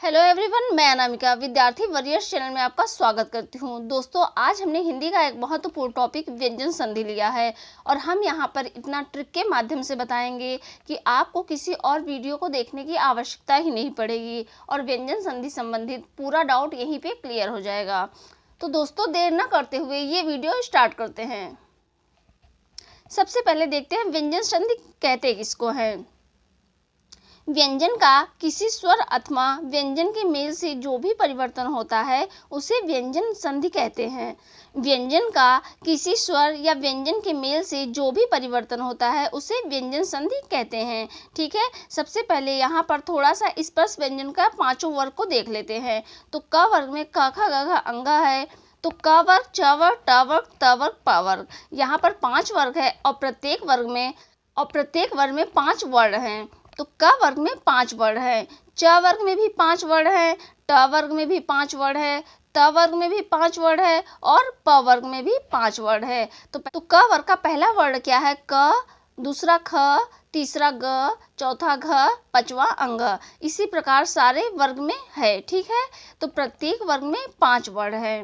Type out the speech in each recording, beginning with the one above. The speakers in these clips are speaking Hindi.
हेलो एवरीवन, मैं अनामिका विद्यार्थी वरियर्स चैनल में आपका स्वागत करती हूं। दोस्तों, आज हमने हिंदी का एक महत्वपूर्ण टॉपिक व्यंजन संधि लिया है और हम यहां पर इतना ट्रिक के माध्यम से बताएंगे कि आपको किसी और वीडियो को देखने की आवश्यकता ही नहीं पड़ेगी और व्यंजन संधि संबंधित पूरा डाउट यहीं पे क्लियर हो जाएगा। तो दोस्तों, देर न करते हुए ये वीडियो स्टार्ट करते हैं। सबसे पहले देखते हैं व्यंजन संधि कहते किसको हैं। व्यंजन का किसी स्वर अथवा व्यंजन के मेल से जो भी परिवर्तन होता है उसे व्यंजन संधि कहते हैं। व्यंजन का किसी स्वर या व्यंजन के मेल से जो भी परिवर्तन होता है उसे व्यंजन संधि कहते हैं। ठीक है, सबसे पहले यहाँ पर थोड़ा सा स्पर्श व्यंजन का पांचों वर्ग को देख लेते हैं। तो क वर्ग में क ख ग घ अंगा है, तो क वर्ग, च वर्ग, ट वर्ग, त वर्ग, प वर्ग। यहाँ पर 5 वर्ग है और प्रत्येक वर्ग में 5 वर्ण हैं। तो क वर्ग में 5 वर्ण है, च वर्ग में भी 5 वर्ण है, ट वर्ग में भी 5 वर्ण है, त वर्ग में भी 5 वर्ण है और प वर्ग में भी 5 वर्ण है। तो क वर्ग का पहला वर्ण क्या है? क, दूसरा ख, तीसरा ग, चौथा घ, पांचवा अंग। इसी प्रकार सारे वर्ग में है। ठीक है, तो प्रत्येक वर्ग में 5 वर्ण है।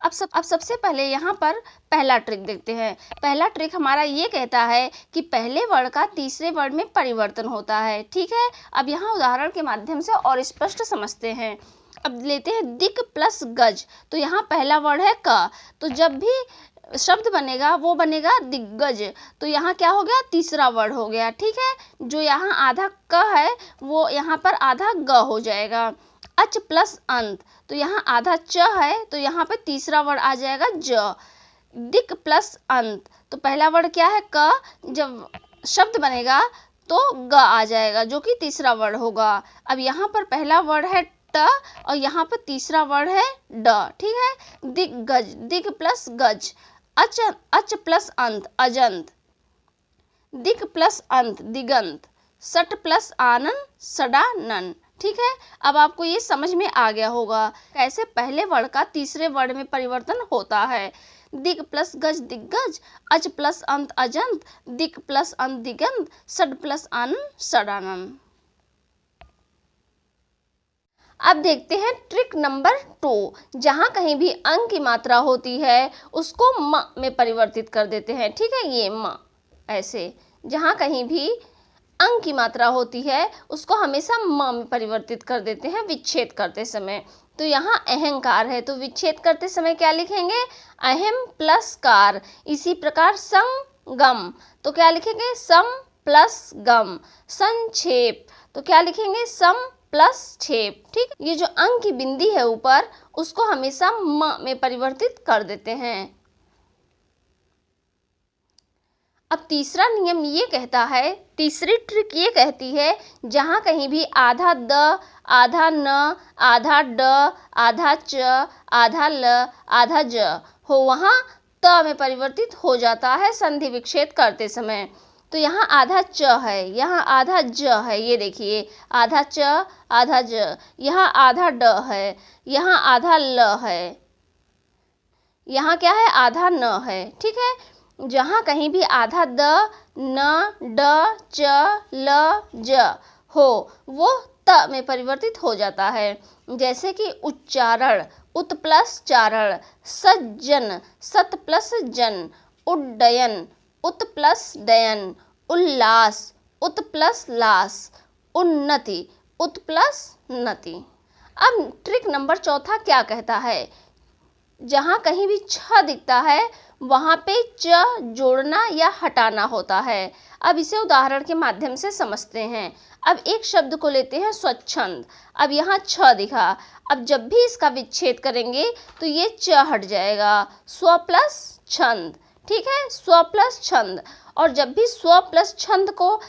अब सबसे पहले यहाँ पर पहला ट्रिक देखते हैं। पहला ट्रिक हमारा ये कहता है कि पहले वर्ण का तीसरे वर्ण में परिवर्तन होता है। ठीक है, अब यहाँ उदाहरण के माध्यम से और स्पष्ट समझते हैं। अब लेते हैं दिक् प्लस गज। तो यहाँ पहला वर्ण है क, तो जब भी शब्द बनेगा वो बनेगा दिग्गज। तो यहाँ क्या हो गया? तीसरा वर्ण हो गया। ठीक है, जो यहाँ आधा क है वो यहाँ पर आधा ग हो जाएगा। अच प्लस अंत, तो यहाँ आधा च है तो यहाँ पे तीसरा वर्ण आ जाएगा ज। दिक् प्लस अंत, तो पहला वर्ण क्या है? क, जब शब्द बनेगा तो ग आ जाएगा जो कि तीसरा वर्ण होगा। अब यहाँ पर पहला वर्ण है ट और यहाँ पर तीसरा वर्ण है ड। ठीक है, दिग्गज, दिग् प्लस गज। अच प्लस अंत अजंत, दिक् प्लस अंत दिगंत, सट प्लस आनन सडानन। ठीक है, अब आपको ये समझ में आ गया होगा कैसे पहले वर्ण का तीसरे वर्ण में परिवर्तन होता है। दिक् प्लस गज दिग्गज, अच प्लस अंत अजंत, दिक् प्लस अंत दिगंत, सड प्लस आनन सडानन। अब देखते हैं ट्रिक नंबर 2। जहाँ कहीं भी अंग की मात्रा होती है उसको म में परिवर्तित कर देते हैं। ठीक है, ये म ऐसे जहाँ कहीं भी अंग की मात्रा होती है उसको हमेशा म में परिवर्तित कर देते हैं विच्छेद करते समय। तो यहाँ अहंकार है तो विच्छेद करते समय क्या लिखेंगे? अहम प्लस कार। इसी प्रकार संगम, तो क्या लिखेंगे? सम प्लस गम। संक्षेप, तो क्या लिखेंगे? सम प्लस छेप। ठीक, ये जो अंग की बिंदी है ऊपर उसको हमेशा म में परिवर्तित कर देते हैं। अब तीसरा नियम ये कहता है, तीसरी ट्रिक ये कहती है, जहाँ कहीं भी आधा द, आधा न, आधा ड, आधा च, आधा ल, आधा ज हो वहाँ त में परिवर्तित हो जाता है संधि विच्छेद करते समय। तो यहाँ आधा च है, यहाँ आधा ज है, ये देखिए आधा च आधा ज, यहाँ आधा ड है, यहाँ आधा ल है, यहाँ क्या है? आधा न है। ठीक है, जहाँ कहीं भी आधा द, न, ड, च, ल, ज हो वो त में परिवर्तित हो जाता है। जैसे कि उच्चारण, उत प्लस चारण, सज्जन, सत प्लस जन, उड्डयन, उत प्लस डयन, उल्लास, उत प्लस लास, उन्नति, उत प्लस नति। अब ट्रिक नंबर 4 क्या कहता है? जहाँ कहीं भी छ दिखता है वहाँ पे च जोड़ना या हटाना होता है। अब इसे उदाहरण के माध्यम से समझते हैं। अब एक शब्द को लेते हैं स्वच्छंद। अब यहाँ छ दिखा, अब जब भी इसका विच्छेद करेंगे तो ये च हट जाएगा, स्व प्लस छंद। ठीक है, स्व प्लस छंद। और जब भी स्व प्लस छंद को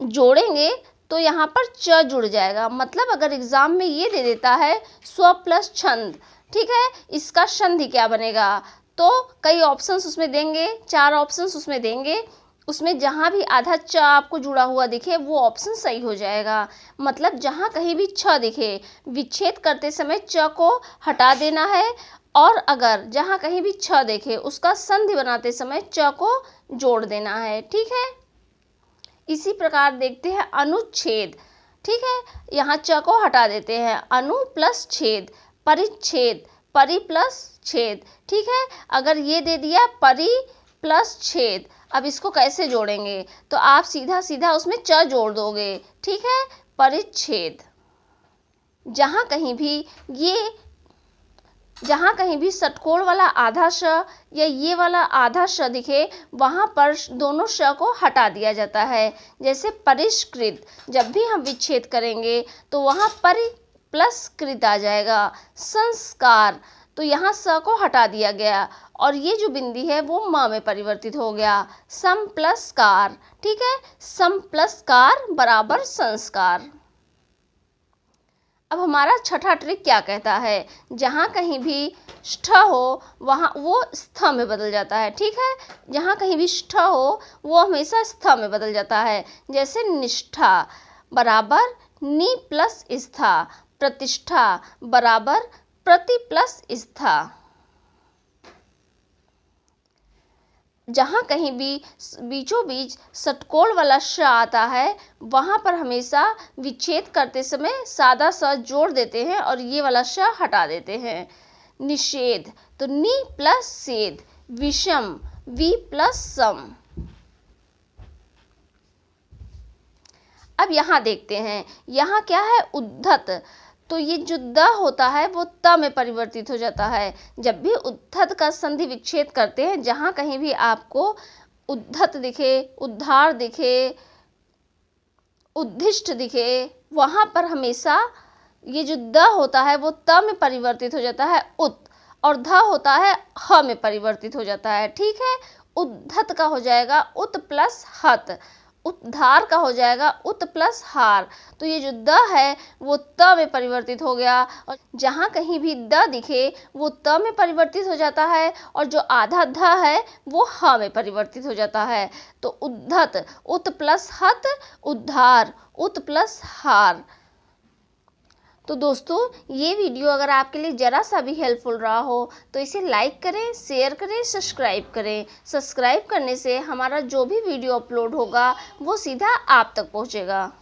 जोड़ेंगे तो यहाँ पर च जुड़ जाएगा। मतलब अगर एग्जाम में ये दे देता है स्व प्लस छंद, ठीक है, इसका संधि क्या बनेगा? तो कई ऑप्शंस उसमें देंगे, 4 ऑप्शंस उसमें देंगे। उसमें जहाँ भी आधा च आपको जुड़ा हुआ दिखे वो ऑप्शन सही हो जाएगा। मतलब जहाँ कहीं भी छ दिखे विच्छेद करते समय च को हटा देना है और अगर जहाँ कहीं भी छ देखे उसका संधि बनाते समय च को जोड़ देना है। ठीक है, इसी प्रकार देखते हैं अनुच्छेद। ठीक है, यहाँ च को हटा देते हैं। अनु प्लस छेद, परिच्छेद, परि प्लस छेद। ठीक है, अगर ये दे दिया परि प्लस छेद, अब इसको कैसे जोड़ेंगे? तो आप सीधा सीधा उसमें च जोड़ दोगे। ठीक है, परिच्छेद। जहाँ कहीं भी षटकोण वाला आधा श या ये वाला आधा श दिखे, वहाँ पर दोनों श को हटा दिया जाता है। जैसे परिष्कृत, जब भी हम विच्छेद करेंगे तो वहाँ परि प्लस कृत आ जाएगा। संस्कार, तो यहाँ स को हटा दिया गया और ये जो बिंदी है वो म में परिवर्तित हो गया। सम प्लस कार, ठीक है, सम प्लस कार बराबर संस्कार। अब हमारा छठा ट्रिक क्या कहता है? जहाँ कहीं भी ष्ठ हो वहाँ वो स्थ में बदल जाता है। ठीक है, जहाँ कहीं भी ष्ठ हो वो हमेशा स्थ में बदल जाता है। जैसे निष्ठा बराबर नि प्लस स्था, प्रतिष्ठा बराबर प्रति प्लस स्था। जहाँ कहीं भी बीचों बीच षटकोण वाला श आता है, वहाँ पर हमेशा विच्छेद करते समय सादा स जोड़ देते हैं और ये वाला श हटा देते हैं। निषेध, तो नि प्लस सेध, विषम, वि प्लस सम। अब यहाँ देखते हैं, यहाँ क्या है? उद्धत, तो ये जो द होता है वो त में परिवर्तित हो जाता है। जब भी उद्धत का संधि विच्छेद करते हैं, जहाँ कहीं भी आपको उद्धत दिखे, उद्धार दिखे, उद्दिष्ट दिखे, वहाँ पर हमेशा ये जो द होता है वो त में परिवर्तित हो जाता है उत, और ध होता है ह में परिवर्तित हो जाता है। ठीक है, उद्धत का हो जाएगा उत प्लस हत, उद्धार का हो जाएगा उत प्लस हार। तो ये जो द है वो त में परिवर्तित हो गया, और जहाँ कहीं भी द दिखे वो त में परिवर्तित हो जाता है और जो आधा ध है वो ह में परिवर्तित हो जाता है। तो उद्धत उत प्लस हत, उद्धार उत प्लस हार। तो दोस्तों, ये वीडियो अगर आपके लिए ज़रा सा भी हेल्पफुल रहा हो तो इसे लाइक करें, शेयर करें, सब्सक्राइब करें। सब्सक्राइब करने से हमारा जो भी वीडियो अपलोड होगा वो सीधा आप तक पहुंचेगा।